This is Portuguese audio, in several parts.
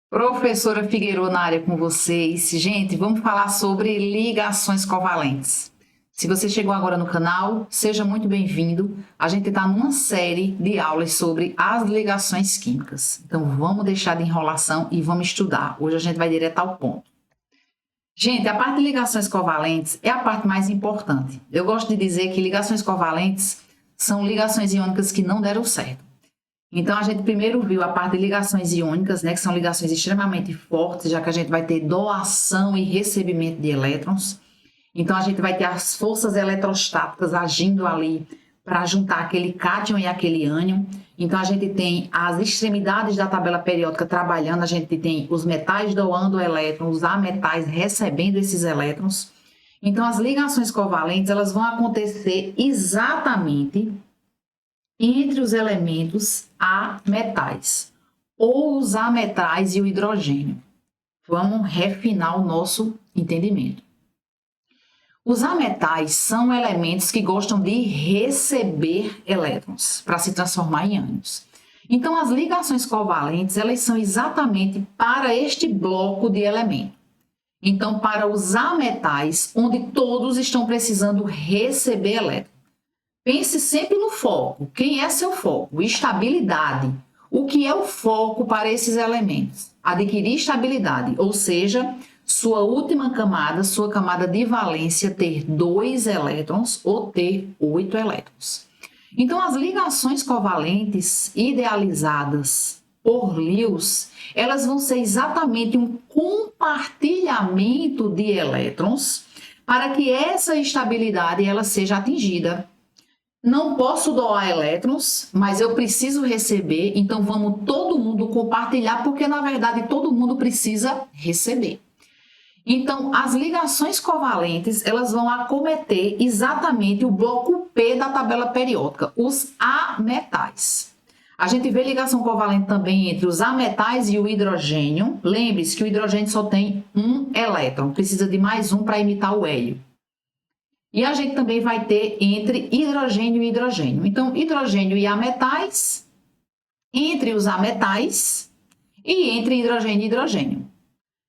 Professora Figueiredo na área com vocês. Gente, vamos falar sobre ligações covalentes. Se você chegou agora no canal, seja muito bem-vindo. A gente está numa série de aulas sobre as ligações químicas. Então, vamos deixar de enrolação e vamos estudar. Hoje a gente vai direto ao ponto. Gente, a parte de ligações covalentes é a parte mais importante. Eu gosto de dizer que ligações covalentes são ligações iônicas que não deram certo. Então, a gente primeiro viu a parte de ligações iônicas, né, que são ligações extremamente fortes, já que a gente vai ter doação e recebimento de elétrons. Então, a gente vai ter as forças eletrostáticas agindo ali para juntar aquele cátion e aquele ânion. Então, a gente tem as extremidades da tabela periódica trabalhando, a gente tem os metais doando elétrons, os ametais recebendo esses elétrons. Então, as ligações covalentes, elas vão acontecer exatamente entre os elementos ametais, ou os ametais e o hidrogênio. Vamos refinar o nosso entendimento. Os ametais são elementos que gostam de receber elétrons para se transformar em ânions. Então, as ligações covalentes, elas são exatamente para este bloco de elementos. Então, para os ametais, onde todos estão precisando receber elétrons. Pense sempre no foco. Quem é seu foco? Estabilidade. O que é o foco para esses elementos? Adquirir estabilidade, ou seja, sua última camada, sua camada de valência, ter 2 elétrons ou ter 8 elétrons. Então, as ligações covalentes idealizadas por Lewis, elas vão ser exatamente um compartilhamento de elétrons para que essa estabilidade ela seja atingida. Não posso doar elétrons, mas eu preciso receber, então vamos todo mundo compartilhar, porque na verdade todo mundo precisa receber. Então, as ligações covalentes, elas vão acometer exatamente o bloco P da tabela periódica, os ametais. A gente vê ligação covalente também entre os ametais e o hidrogênio. Lembre-se que o hidrogênio só tem um elétron, precisa de mais um para imitar o hélio. E a gente também vai ter entre hidrogênio e hidrogênio. Então, hidrogênio e ametais, entre os ametais e entre hidrogênio e hidrogênio.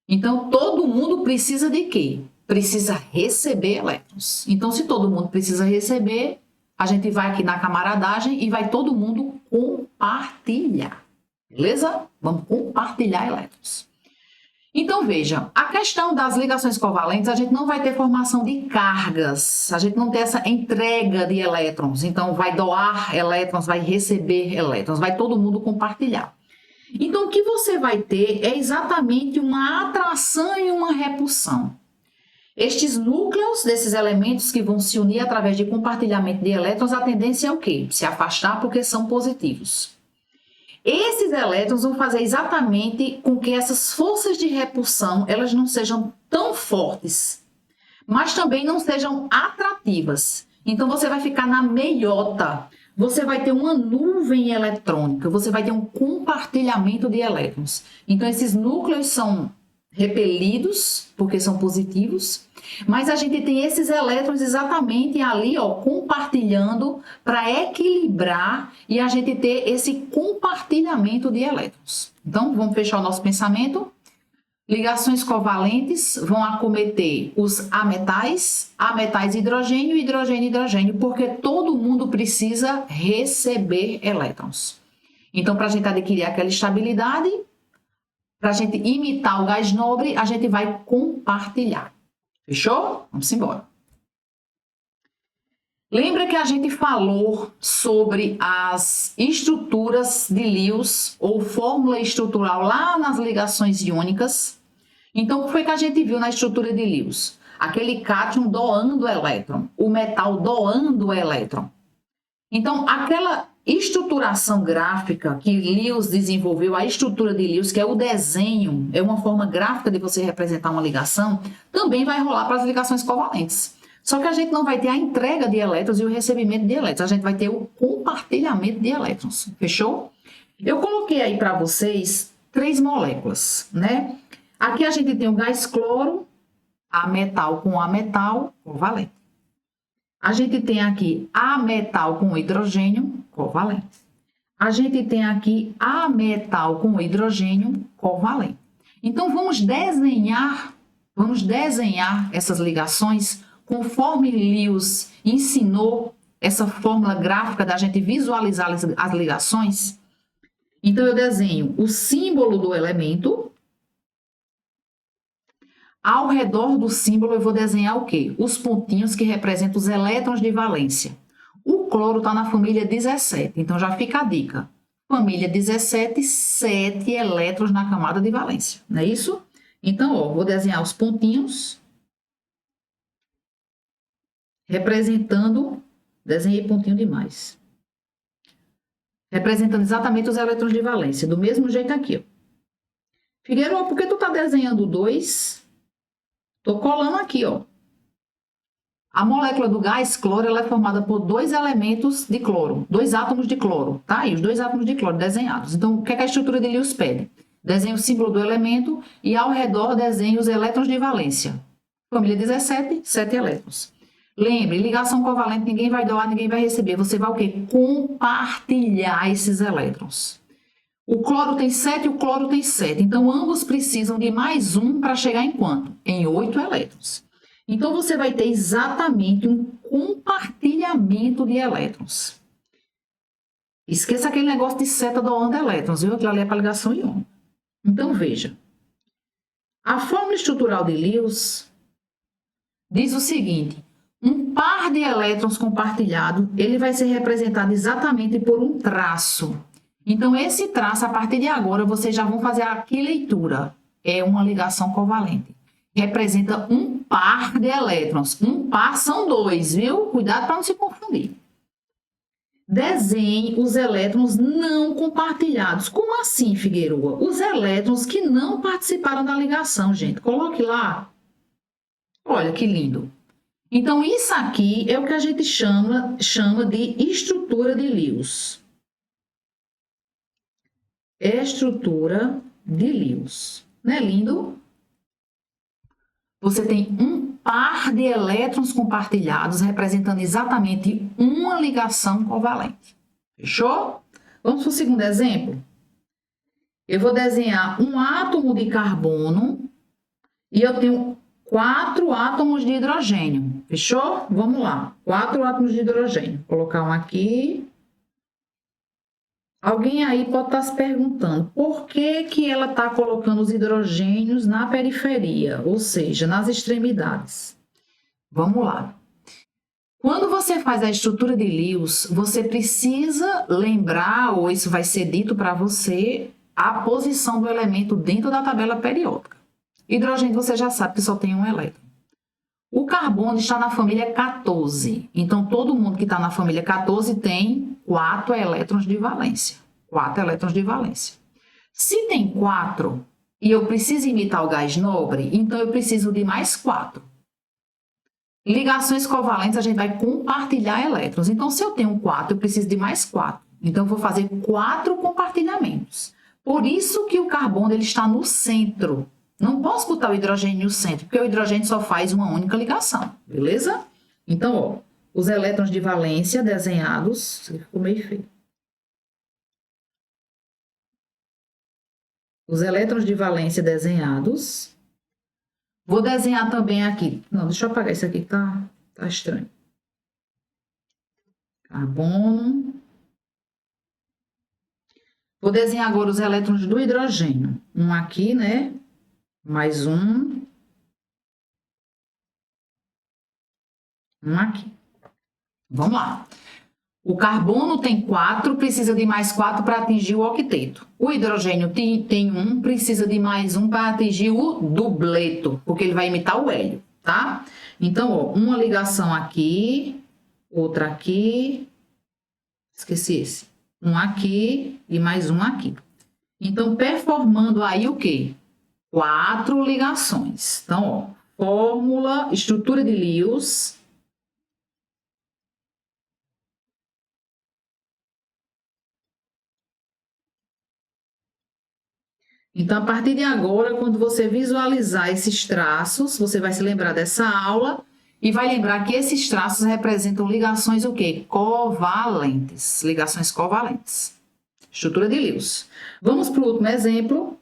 Então, todo mundo precisa de quê? Precisa receber elétrons. Então, se todo mundo precisa receber, a gente vai aqui na camaradagem e vai todo mundo compartilhar. Beleza? Vamos compartilhar elétrons. Então, veja, a questão das ligações covalentes, a gente não vai ter formação de cargas, a gente não tem essa entrega de elétrons, então vai doar elétrons, vai receber elétrons, vai todo mundo compartilhar. Então, o que você vai ter é exatamente uma atração e uma repulsão. Estes núcleos desses elementos que vão se unir através de compartilhamento de elétrons, a tendência é o quê? Se afastar porque são positivos. Esses elétrons vão fazer exatamente com que essas forças de repulsão elas não sejam tão fortes, mas também não sejam atrativas. Então, você vai ficar na meiota, você vai ter uma nuvem eletrônica, você vai ter um compartilhamento de elétrons. Então, esses núcleos são repelidos, porque são positivos, mas a gente tem esses elétrons exatamente ali, ó, compartilhando para equilibrar e a gente ter esse compartilhamento de elétrons. Então, vamos fechar o nosso pensamento. Ligações covalentes vão acometer os ametais, ametais hidrogênio, hidrogênio, hidrogênio, porque todo mundo precisa receber elétrons. Então, para a gente adquirir aquela estabilidade, para a gente imitar o gás nobre, a gente vai compartilhar. Fechou? Vamos embora. Lembra que a gente falou sobre as estruturas de Lewis, ou fórmula estrutural lá nas ligações iônicas? Então, o que foi que a gente viu na estrutura de Lewis? Aquele cátion doando elétron, o metal doando elétron. Então, aquela estruturação gráfica que Lewis desenvolveu, a estrutura de Lewis, que é o desenho, é uma forma gráfica de você representar uma ligação, também vai rolar para as ligações covalentes. Só que a gente não vai ter a entrega de elétrons e o recebimento de elétrons, a gente vai ter o compartilhamento de elétrons, fechou? Eu coloquei aí para vocês 3 moléculas, né? Aqui a gente tem o gás cloro, ametal com ametal, covalente. A gente tem aqui ametal com hidrogênio, covalente. A gente tem aqui ametal com hidrogênio, covalente. Então, vamos desenhar essas ligações conforme Lewis ensinou essa fórmula gráfica da gente visualizar as ligações. Então, eu desenho o símbolo do elemento. Ao redor do símbolo, eu vou desenhar o quê? Os pontinhos que representam os elétrons de valência. O cloro está na família 17, então já fica a dica. Família 17, 7 elétrons na camada de valência, não é isso? Então, ó, vou desenhar os pontinhos, representando, desenhei pontinho demais, representando exatamente os elétrons de valência, do mesmo jeito aqui, ó. Figueiredo, por que tu tá desenhando 2? Tô colando aqui, ó. A molécula do gás cloro ela é formada por 2 elementos de cloro, 2 átomos de cloro, tá? E os 2 átomos de cloro desenhados. Então, o que é que a estrutura de Lewis pede? Desenhe o símbolo do elemento e ao redor desenhe os elétrons de valência. Família 17, 7 elétrons. Lembre, ligação covalente, ninguém vai doar, ninguém vai receber. Você vai o quê? Compartilhar esses elétrons. O cloro tem 7 e o cloro tem 7. Então, ambos precisam de mais um para chegar em quanto? Em 8 elétrons. Então, você vai ter exatamente um compartilhamento de elétrons. Esqueça aquele negócio de seta doando elétrons, viu? Aquilo ali é para ligação iônica. Então, veja. A fórmula estrutural de Lewis diz o seguinte: um par de elétrons compartilhado, ele vai ser representado exatamente por um traço. Então, esse traço, a partir de agora, vocês já vão fazer aqui leitura. É uma ligação covalente. Representa um par de elétrons. Um par são 2, viu? Cuidado para não se confundir. Desenhe os elétrons não compartilhados. Como assim, Figueroa? Os elétrons que não participaram da ligação, gente. Coloque lá. Olha que lindo. Então, isso aqui é o que a gente chama de estrutura de Lewis. Estrutura de Lewis. Não é lindo? Você tem um par de elétrons compartilhados representando exatamente uma ligação covalente. Fechou? Vamos para o segundo exemplo? Eu vou desenhar um átomo de carbono e eu tenho 4 átomos de hidrogênio. Fechou? Vamos lá. 4 átomos de hidrogênio. Vou colocar um aqui. Alguém aí pode estar se perguntando por que ela está colocando os hidrogênios na periferia, ou seja, nas extremidades. Vamos lá. Quando você faz a estrutura de Lewis, você precisa lembrar, ou isso vai ser dito para você, a posição do elemento dentro da tabela periódica. Hidrogênio você já sabe que só tem um elétron. O carbono está na família 14. Então, todo mundo que está na família 14 tem 4 elétrons de valência. 4 elétrons de valência. Se tem 4 e eu preciso imitar o gás nobre, então eu preciso de mais 4. Ligações covalentes, a gente vai compartilhar elétrons. Então, se eu tenho 4, eu preciso de mais 4. Então, eu vou fazer 4 compartilhamentos. Por isso que o carbono ele está no centro. Não posso botar o hidrogênio no centro, porque o hidrogênio só faz uma única ligação, beleza? Então, ó, os elétrons de valência desenhados, ficou meio feio. Os elétrons de valência desenhados. Vou desenhar também aqui. Não, deixa eu apagar isso aqui que tá estranho. Carbono. Vou desenhar agora os elétrons do hidrogênio. Um aqui, né? Mais um. Um aqui. Vamos lá. O carbono tem 4, precisa de mais 4 para atingir o octeto. O hidrogênio tem 1, precisa de mais 1 para atingir o dubleto, porque ele vai imitar o hélio, tá? Então, ó, uma ligação aqui, outra aqui, esqueci esse. Um aqui e mais um aqui. Então, performando aí o quê? 4 ligações. Então, ó, fórmula, estrutura de Lewis. Então, a partir de agora, quando você visualizar esses traços, você vai se lembrar dessa aula e vai lembrar que esses traços representam ligações o quê? Covalentes. Ligações covalentes. Estrutura de Lewis. Vamos para o último exemplo.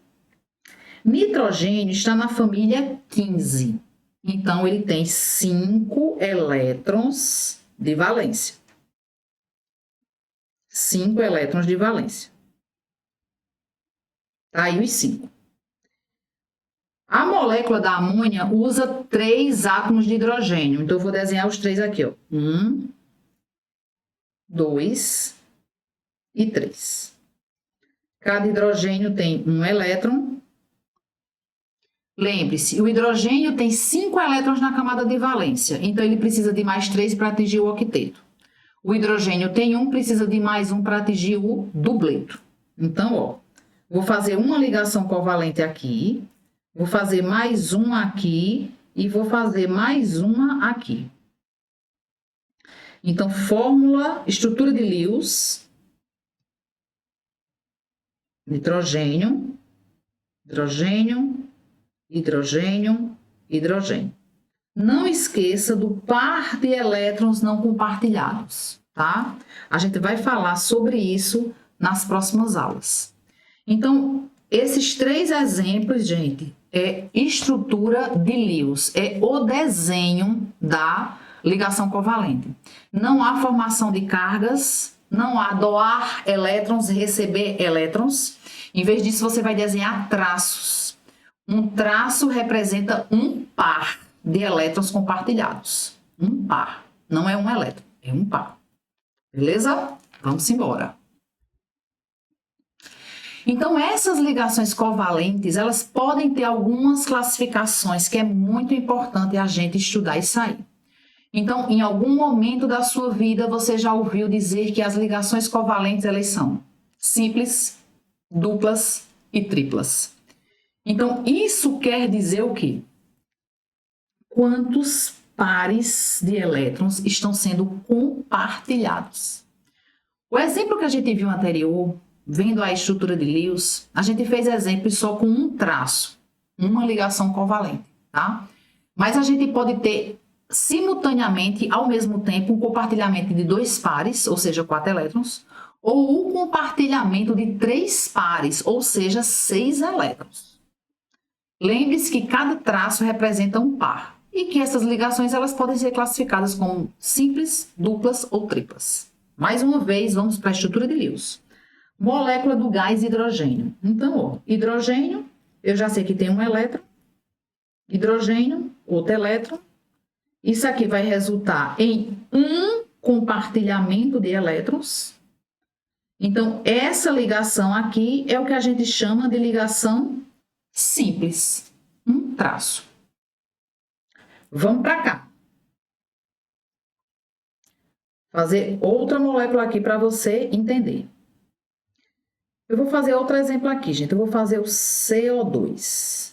Nitrogênio está na família 15. Então, ele tem 5 elétrons de valência. 5 elétrons de valência. Tá aí os 5. A molécula da amônia usa 3 átomos de hidrogênio. Então, eu vou desenhar os 3 aqui, ó. 1, 2 e 3. Cada hidrogênio tem um elétron. Lembre-se, o hidrogênio tem 5 elétrons na camada de valência, então ele precisa de mais 3 para atingir o octeto. O hidrogênio tem 1, precisa de mais 1 para atingir o dupleto. Então, ó, vou fazer uma ligação covalente aqui, vou fazer mais uma aqui e vou fazer mais uma aqui. Então, fórmula, estrutura de Lewis, nitrogênio, hidrogênio, hidrogênio, hidrogênio. Não esqueça do par de elétrons não compartilhados, tá? A gente vai falar sobre isso nas próximas aulas. Então, esses 3 exemplos, gente, é estrutura de Lewis, é o desenho da ligação covalente. Não há formação de cargas, não há doar elétrons, receber elétrons. Em vez disso, você vai desenhar traços. Um traço representa um par de elétrons compartilhados. Um par. Não é um elétron, é um par. Beleza? Vamos embora. Então, essas ligações covalentes, elas podem ter algumas classificações que é muito importante a gente estudar isso aí. Então, em algum momento da sua vida, você já ouviu dizer que as ligações covalentes, elas são simples, duplas e triplas. Então, isso quer dizer o quê? Quantos pares de elétrons estão sendo compartilhados? O exemplo que a gente viu anterior, vendo a estrutura de Lewis, a gente fez exemplos só com um traço, uma ligação covalente, tá? Mas a gente pode ter simultaneamente, ao mesmo tempo, um compartilhamento de 2 pares, ou seja, 4 elétrons, ou um compartilhamento de 3 pares, ou seja, 6 elétrons. Lembre-se que cada traço representa um par e que essas ligações elas podem ser classificadas como simples, duplas ou triplas. Mais uma vez, vamos para a estrutura de Lewis. Molécula do gás hidrogênio. Então, ó, hidrogênio, eu já sei que tem um elétron. Hidrogênio, outro elétron. Isso aqui vai resultar em um compartilhamento de elétrons. Então, essa ligação aqui é o que a gente chama de ligação simples, um traço. Vamos para cá. Fazer outra molécula aqui para você entender. Eu vou fazer outro exemplo aqui, gente. Eu vou fazer o CO2,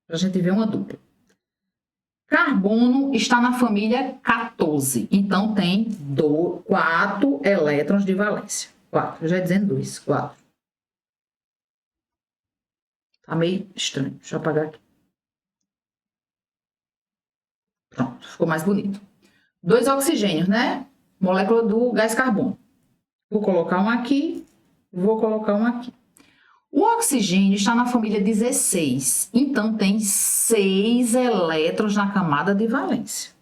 para a gente ver uma dupla. Carbono está na família 14, então tem 4 elétrons de valência. 4, eu já ia dizendo 2, 4. Tá meio estranho. Deixa eu apagar aqui. Pronto, ficou mais bonito. 2 oxigênios, né? Molécula do gás carbono. Vou colocar um aqui, vou colocar um aqui. O oxigênio está na família 16, então tem 6 elétrons na camada de valência.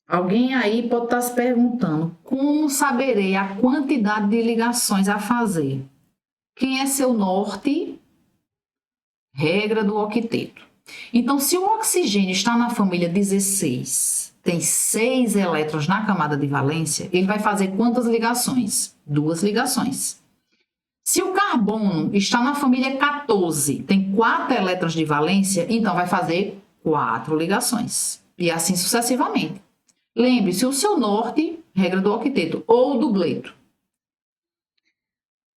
Alguém aí pode estar se perguntando, como saberei a quantidade de ligações a fazer? Quem é seu norte? Regra do octeto. Então, se o oxigênio está na família 16, tem 6 elétrons na camada de valência, ele vai fazer quantas ligações? 2 ligações. Se o carbono está na família 14, tem 4 elétrons de valência, então vai fazer 4 ligações. E assim sucessivamente. Lembre-se, o seu norte, regra do octeto, ou dupleto.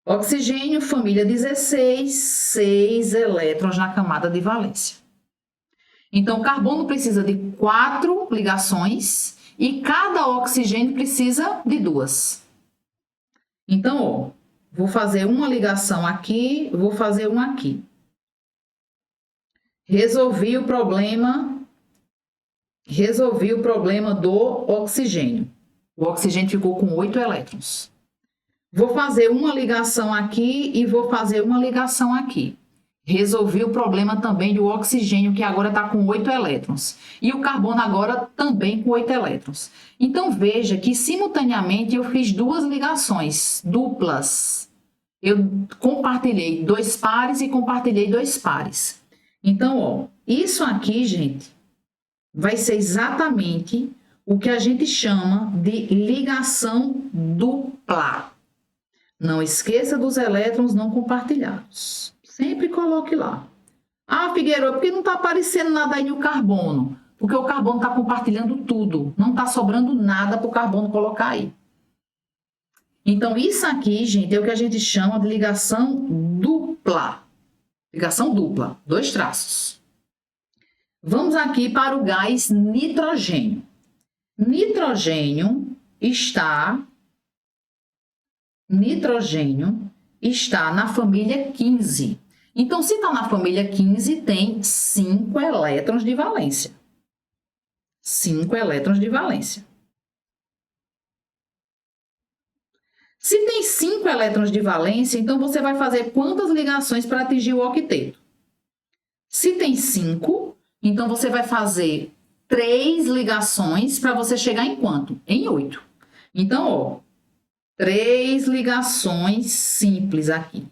Oxigênio, família 16, 6 elétrons na camada de valência. Então, o carbono precisa de 4 ligações e cada oxigênio precisa de 2. Então, ó, vou fazer uma ligação aqui, vou fazer uma aqui. Resolvi o problema do oxigênio. O oxigênio ficou com 8 elétrons. Vou fazer uma ligação aqui e vou fazer uma ligação aqui. Resolvi o problema também do oxigênio, que agora está com 8 elétrons. E o carbono agora também com 8 elétrons. Então, veja que simultaneamente eu fiz duas ligações duplas. Eu compartilhei 2 pares e compartilhei 2 pares. Então, ó, isso aqui, gente, vai ser exatamente o que a gente chama de ligação dupla. Não esqueça dos elétrons não compartilhados. Sempre coloque lá. Ah, Figueiredo, por que não está aparecendo nada aí no carbono? Porque o carbono está compartilhando tudo. Não está sobrando nada para o carbono colocar aí. Então, isso aqui, gente, é o que a gente chama de ligação dupla. Ligação dupla, 2 traços. Vamos aqui para o gás nitrogênio. Nitrogênio está na família 15. Então, se está na família 15, tem 5 elétrons de valência. 5 elétrons de valência. Se tem 5 elétrons de valência, então você vai fazer quantas ligações para atingir o octeto? Se tem 5, então você vai fazer 3 ligações para você chegar em quanto? Em 8. Então, ó, 3 ligações simples aqui.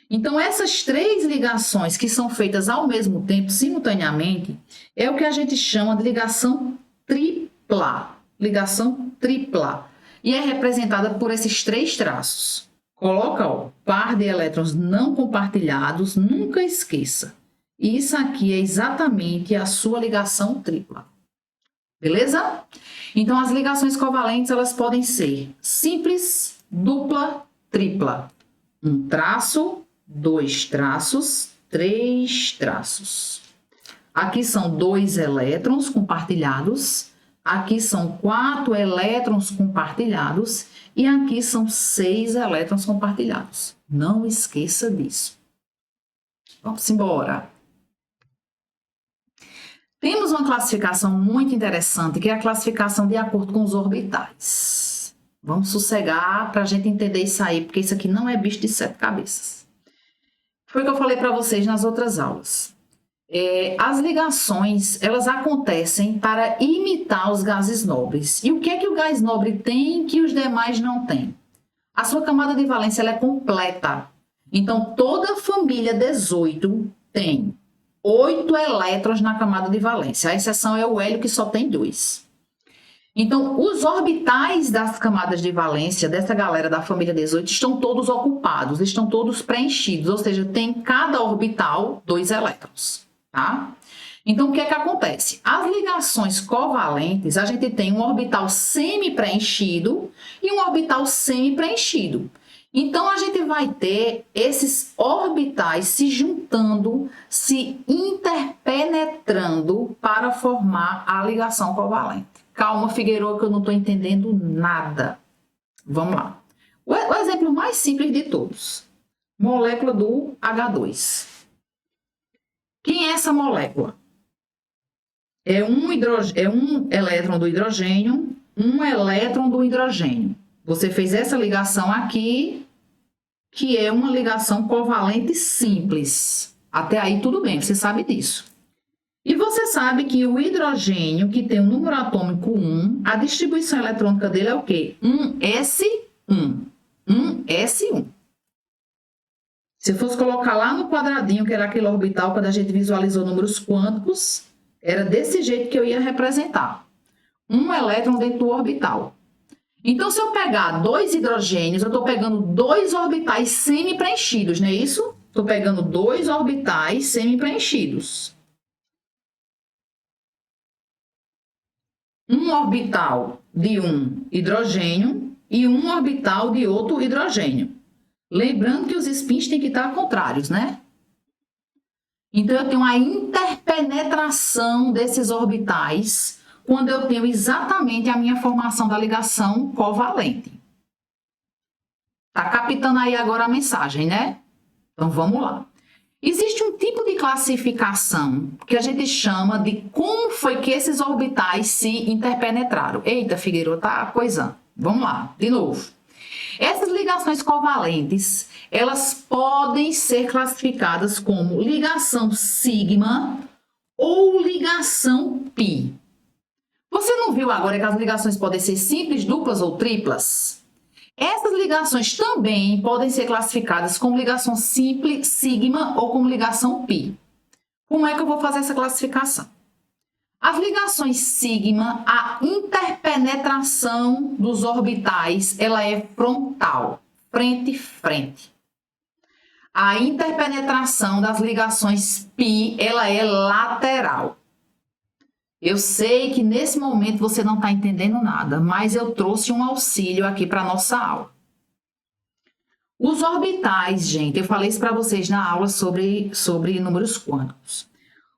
Então, essas 3 ligações que são feitas ao mesmo tempo, simultaneamente, é o que a gente chama de ligação tripla. Ligação tripla. E é representada por esses 3 traços. Coloca, ó, par de elétrons não compartilhados, nunca esqueça. Isso aqui é exatamente a sua ligação tripla. Beleza? Então, as ligações covalentes, elas podem ser simples, dupla, tripla. 1 traço, 2 traços, 3 traços. Aqui são 2 elétrons compartilhados. Aqui são 4 elétrons compartilhados. E aqui são 6 elétrons compartilhados. Não esqueça disso. Vamos embora. Temos uma classificação muito interessante, que é a classificação de acordo com os orbitais. Vamos sossegar para a gente entender isso aí, porque isso aqui não é bicho de 7 cabeças. Foi o que eu falei para vocês nas outras aulas. As ligações, elas acontecem para imitar os gases nobres. E o que é que o gás nobre tem que os demais não têm? A sua camada de valência ela é completa. Então, toda a família 18 tem 8 elétrons na camada de valência. A exceção é o hélio, que só tem 2. Então, os orbitais das camadas de valência dessa galera da família 18 estão todos ocupados, estão todos preenchidos, ou seja, tem cada orbital 2 elétrons, tá? Então, o que é que acontece? As ligações covalentes, a gente tem um orbital semi-preenchido e um orbital semi-preenchido. Então, a gente vai ter esses orbitais se juntando, se interpenetrando para formar a ligação covalente. Calma, Figueiredo, que eu não estou entendendo nada. Vamos lá. O exemplo mais simples de todos. Molécula do H2. Quem é essa molécula? É um elétron do hidrogênio, um elétron do hidrogênio. Você fez essa ligação aqui, que é uma ligação covalente simples. Até aí tudo bem, você sabe disso. E você sabe que o hidrogênio, que tem o número atômico 1, a distribuição eletrônica dele é o quê? 1s1. 1s1. Se eu fosse colocar lá no quadradinho, que era aquele orbital, quando a gente visualizou números quânticos, era desse jeito que eu ia representar. Um elétron dentro do orbital. Então, se eu pegar 2 hidrogênios, eu estou pegando 2 orbitais semi-preenchidos, não é isso? Estou pegando 2 orbitais semi-preenchidos. Um orbital de um hidrogênio e um orbital de outro hidrogênio. Lembrando que os spins têm que estar contrários, né? Então, eu tenho a interpenetração desses orbitais quando eu tenho exatamente a minha formação da ligação covalente. Tá captando aí agora a mensagem, né? Então, vamos lá. Existe um tipo de classificação que a gente chama de como foi que esses orbitais se interpenetraram. Eita, Figueiredo, tá coisando. Vamos lá, de novo. Essas ligações covalentes, elas podem ser classificadas como ligação sigma ou ligação pi. Você não viu agora que as ligações podem ser simples, duplas ou triplas? Essas ligações também podem ser classificadas como ligação simples, sigma ou como ligação pi. Como é que eu vou fazer essa classificação? As ligações sigma, a interpenetração dos orbitais, ela é frontal, frente-frente. A interpenetração das ligações pi, ela é lateral. Eu sei que nesse momento você não está entendendo nada, mas eu trouxe um auxílio aqui para a nossa aula. Os orbitais, gente, eu falei isso para vocês na aula sobre números quânticos.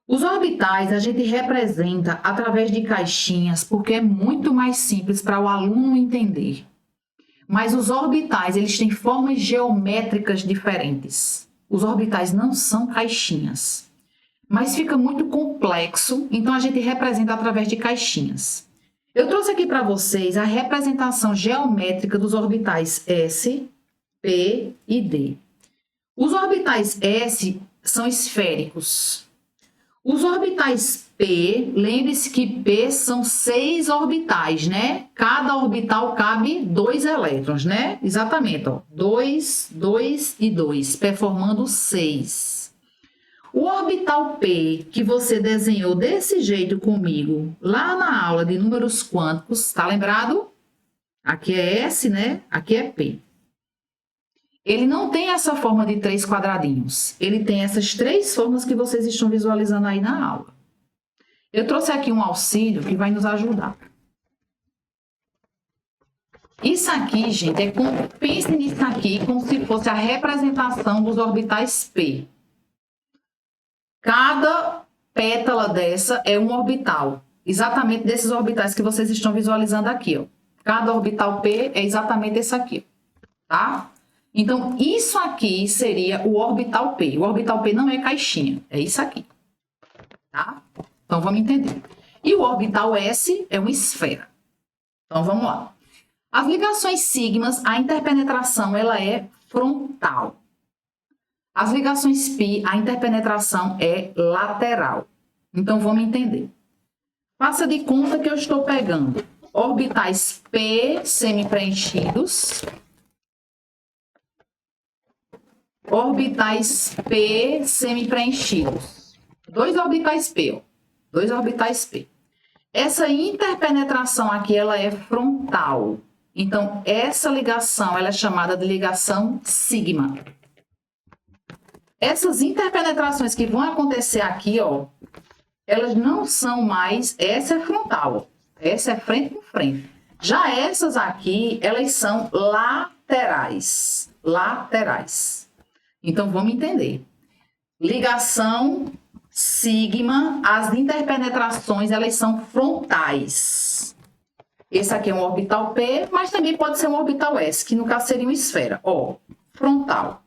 Os orbitais a gente representa através de caixinhas porque é muito mais simples para o aluno entender. Mas os orbitais, eles têm formas geométricas diferentes. Os orbitais não são caixinhas, mas fica muito complexo, então a gente representa através de caixinhas. Eu trouxe aqui para vocês a representação geométrica dos orbitais S, P e D. Os orbitais S são esféricos. Os orbitais P, lembre-se que P são 6 orbitais, né? Cada orbital cabe 2 elétrons, né? Exatamente, ó. 2, 2 e 2, formando 6. O orbital P, que você desenhou desse jeito comigo, lá na aula de números quânticos, tá lembrado? Aqui é S, né? Aqui é P. Ele não tem essa forma de 3 quadradinhos. Ele tem essas 3 formas que vocês estão visualizando aí na aula. Eu trouxe aqui um auxílio que vai nos ajudar. Isso aqui, gente, pense nisso aqui como se fosse a representação dos orbitais P. Cada pétala dessa é um orbital. Exatamente desses orbitais que vocês estão visualizando aqui, ó. Cada orbital P é exatamente esse aqui, tá? Então, isso aqui seria o orbital P. O orbital P não é caixinha, é isso aqui, tá? Então, vamos entender. E o orbital S é uma esfera. Então, vamos lá. As ligações sigmas, a interpenetração, ela é frontal. As ligações π, a interpenetração é lateral. Então, vamos entender. Faça de conta que eu estou pegando orbitais P semi-preenchidos, orbitais P semi-preenchidos. 2 orbitais P, ó. 2 orbitais P. Essa interpenetração aqui, ela é frontal. Então, essa ligação, ela é chamada de ligação sigma. Essas interpenetrações que vão acontecer aqui, ó, elas não são mais... Essa é frontal, ó. Essa é frente com frente. Já essas aqui, elas são laterais. Laterais. Então, vamos entender. Ligação sigma, as interpenetrações, elas são frontais. Esse aqui é um orbital P, mas também pode ser um orbital S, que no caso seria uma esfera. Ó, frontal.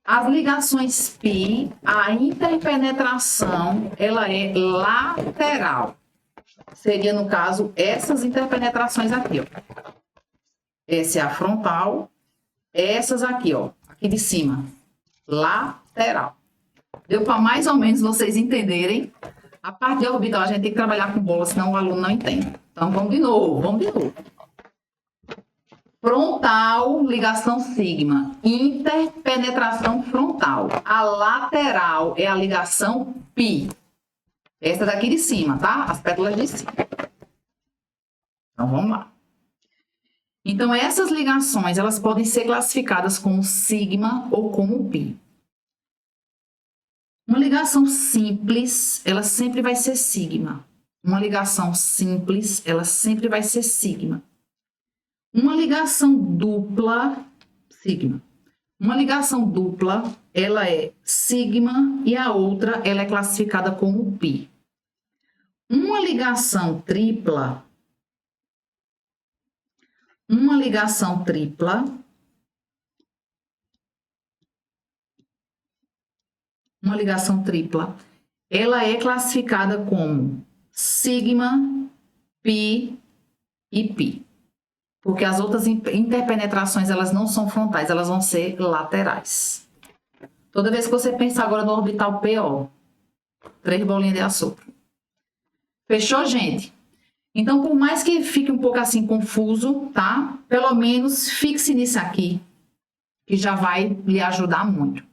As ligações π, a interpenetração, ela é lateral. Seria, no caso, essas interpenetrações aqui, ó. Essa é a frontal. Essas aqui, ó, aqui de cima, lateral. Deu para mais ou menos vocês entenderem? A parte de orbital a gente tem que trabalhar com bola, senão o aluno não entende. Então, vamos de novo, vamos de novo. Frontal, ligação sigma. Interpenetração frontal. A lateral é a ligação π. Essa daqui de cima, tá? As pétalas de cima. Então, vamos lá. Então, essas ligações, elas podem ser classificadas como sigma ou como π. Uma ligação simples, ela sempre vai ser sigma. Uma ligação simples, ela sempre vai ser sigma. Uma ligação dupla, sigma. Uma ligação dupla, ela é sigma e a outra, ela é classificada como π. Uma ligação tripla, ela é classificada como sigma, π e π. porque as outras interpenetrações, elas não são frontais, elas vão ser laterais. Toda vez que você pensar agora no orbital PO, 3 bolinhas de açúcar. Fechou, gente? Então, por mais que fique um pouco assim confuso, tá? Pelo menos fixe nisso aqui, que já vai lhe ajudar muito.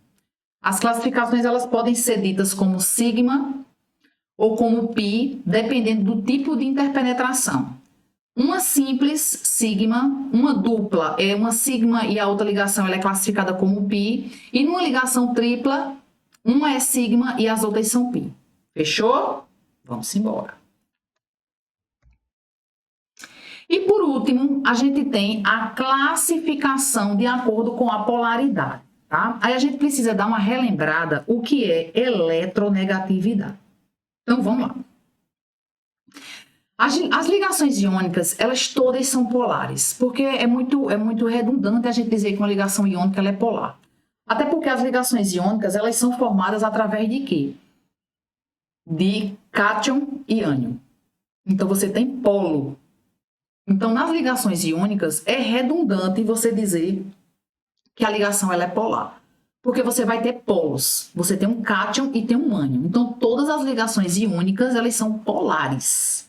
As classificações, elas podem ser ditas como sigma ou como pi, dependendo do tipo de interpenetração. Uma simples sigma, uma dupla é uma sigma e a outra ligação ela é classificada como pi, e numa ligação tripla, uma é sigma e as outras são pi. Fechou? Vamos embora. E por último, a gente tem a classificação de acordo com a polaridade, tá? Aí a gente precisa dar uma relembrada o que é eletronegatividade. Então vamos lá. As ligações iônicas, elas todas são polares, porque é muito redundante a gente dizer que uma ligação iônica ela é polar. Até porque as ligações iônicas, elas são formadas através de quê? De cátion e ânion. Então você tem polo. Então, nas ligações iônicas, é redundante você dizer que a ligação ela é polar. Porque você vai ter polos. Você tem um cátion e tem um ânion. Então, todas as ligações iônicas, elas são polares.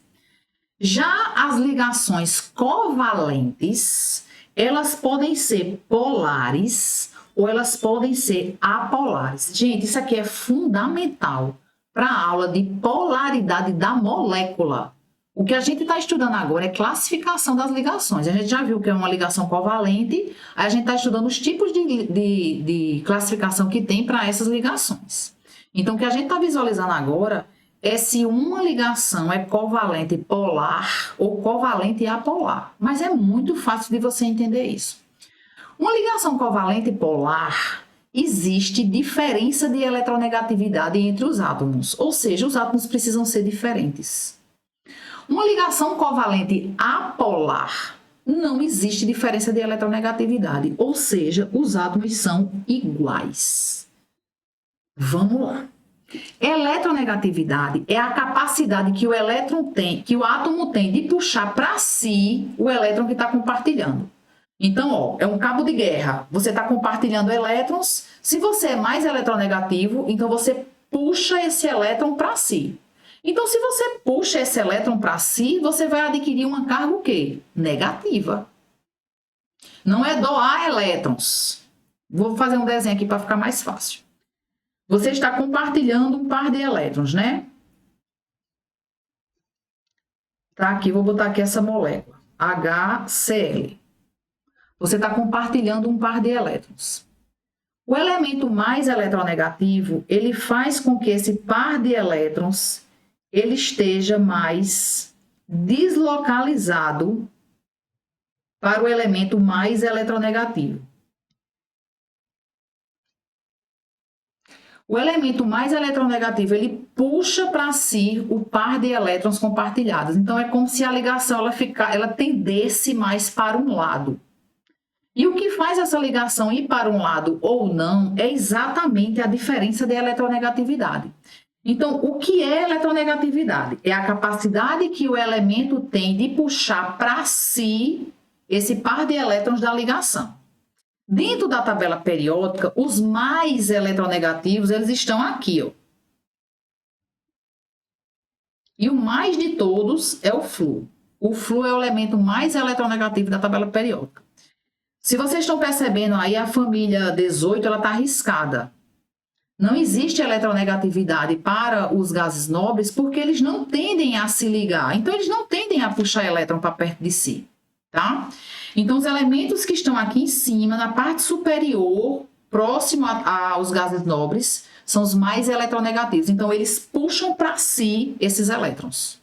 Já as ligações covalentes, elas podem ser polares ou elas podem ser apolares. Gente, isso aqui é fundamental para a aula de polaridade da molécula. O que a gente está estudando agora é classificação das ligações. A gente já viu que é uma ligação covalente, aí a gente está estudando os tipos de classificação que tem para essas ligações. Então, o que a gente está visualizando agora é se uma ligação é covalente polar ou covalente apolar. Mas é muito fácil de você entender isso. Uma ligação covalente polar, existe diferença de eletronegatividade entre os átomos, ou seja, os átomos precisam ser diferentes. Uma ligação covalente apolar, não existe diferença de eletronegatividade, ou seja, os átomos são iguais. Vamos lá. Eletronegatividade é a capacidade que o elétron tem, que o átomo tem de puxar para si o elétron que está compartilhando. Então, ó, é um cabo de guerra. Você está compartilhando elétrons. Se você é mais eletronegativo, então você puxa esse elétron para si. Então, se você puxa esse elétron para si, você vai adquirir uma carga o quê? Negativa. Não é doar elétrons. Vou fazer um desenho aqui para ficar mais fácil. Você está compartilhando um par de elétrons, né? Tá aqui, vou botar aqui essa molécula, HCl. Você está compartilhando um par de elétrons. O elemento mais eletronegativo, ele faz com que esse par de elétrons ele esteja mais deslocalizado para o elemento mais eletronegativo. O elemento mais eletronegativo, ele puxa para si o par de elétrons compartilhados. Então, é como se a ligação ela tendesse mais para um lado. E o que faz essa ligação ir para um lado ou não é exatamente a diferença de eletronegatividade. Então, o que é eletronegatividade? É a capacidade que o elemento tem de puxar para si esse par de elétrons da ligação. Dentro da tabela periódica, os mais eletronegativos, eles estão aqui, ó. E o mais de todos é o flúor. O flúor é o elemento mais eletronegativo da tabela periódica. Se vocês estão percebendo aí, a família 18, ela está riscada. Não existe eletronegatividade para os gases nobres porque eles não tendem a se ligar. Então, eles não tendem a puxar elétron para perto de si, tá? Então, os elementos que estão aqui em cima, na parte superior, próximo aos gases nobres, são os mais eletronegativos. Então, eles puxam para si esses elétrons.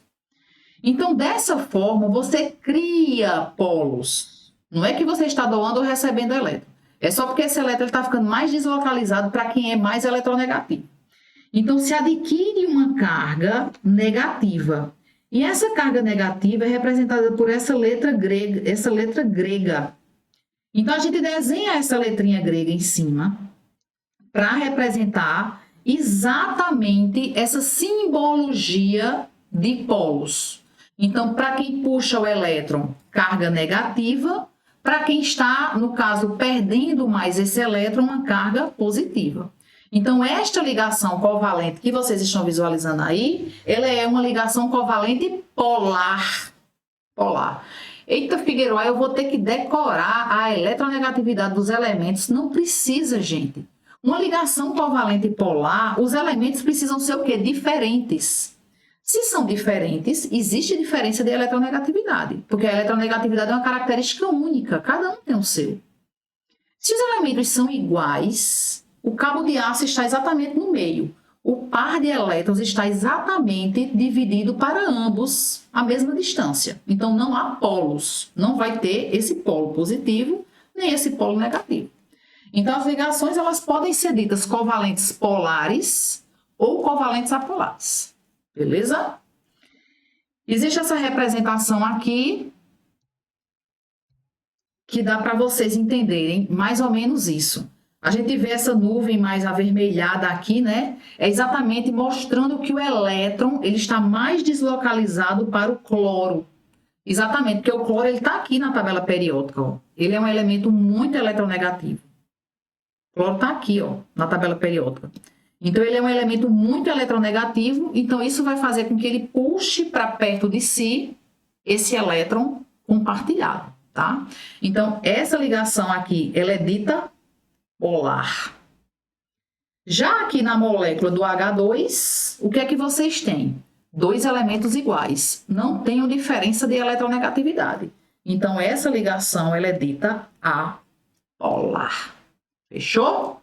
Então, dessa forma, você cria polos. Não é que você está doando ou recebendo elétron. É só porque esse elétron está ficando mais deslocalizado para quem é mais eletronegativo. Então, se adquire uma carga negativa. E essa carga negativa é representada por essa letra grega. Então, a gente desenha essa letrinha grega em cima para representar exatamente essa simbologia de polos. Então, para quem puxa o elétron, carga negativa. Para quem está, no caso, perdendo mais esse elétron, uma carga positiva. Então, esta ligação covalente que vocês estão visualizando aí, ela é uma ligação covalente polar. Polar. Eita, Figueiredo, eu vou ter que decorar a eletronegatividade dos elementos. Não precisa, gente. Uma ligação covalente polar, os elementos precisam ser o quê? Diferentes. Se são diferentes, existe diferença de eletronegatividade, porque a eletronegatividade é uma característica única, cada um tem o seu. Se os elementos são iguais, o cabo de aço está exatamente no meio. O par de elétrons está exatamente dividido para ambos a mesma distância. Então, não há polos. Não vai ter esse polo positivo, nem esse polo negativo. Então, as ligações elas podem ser ditas covalentes polares ou covalentes apolares. Beleza? Existe essa representação aqui que dá para vocês entenderem mais ou menos isso. A gente vê essa nuvem mais avermelhada aqui, né? É exatamente mostrando que o elétron ele está mais deslocalizado para o cloro. Exatamente, porque o cloro está aqui na tabela periódica. Ó. Ele é um elemento muito eletronegativo. O cloro está aqui, ó, na tabela periódica. Então, ele é um elemento muito eletronegativo. Então, isso vai fazer com que ele puxe para perto de si esse elétron compartilhado, tá? Então, essa ligação aqui, ela é dita polar. Já aqui na molécula do H2, o que é que vocês têm? Dois elementos iguais. Não tem diferença de eletronegatividade. Então, essa ligação ela é dita apolar. Fechou?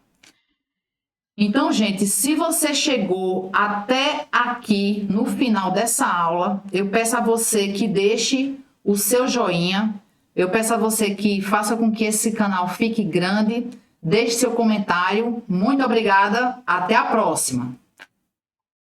Então, gente, se você chegou até aqui no final dessa aula, eu peço a você que deixe o seu joinha. Eu peço a você que faça com que esse canal fique grande. Deixe seu comentário. Muito obrigada. Até a próxima.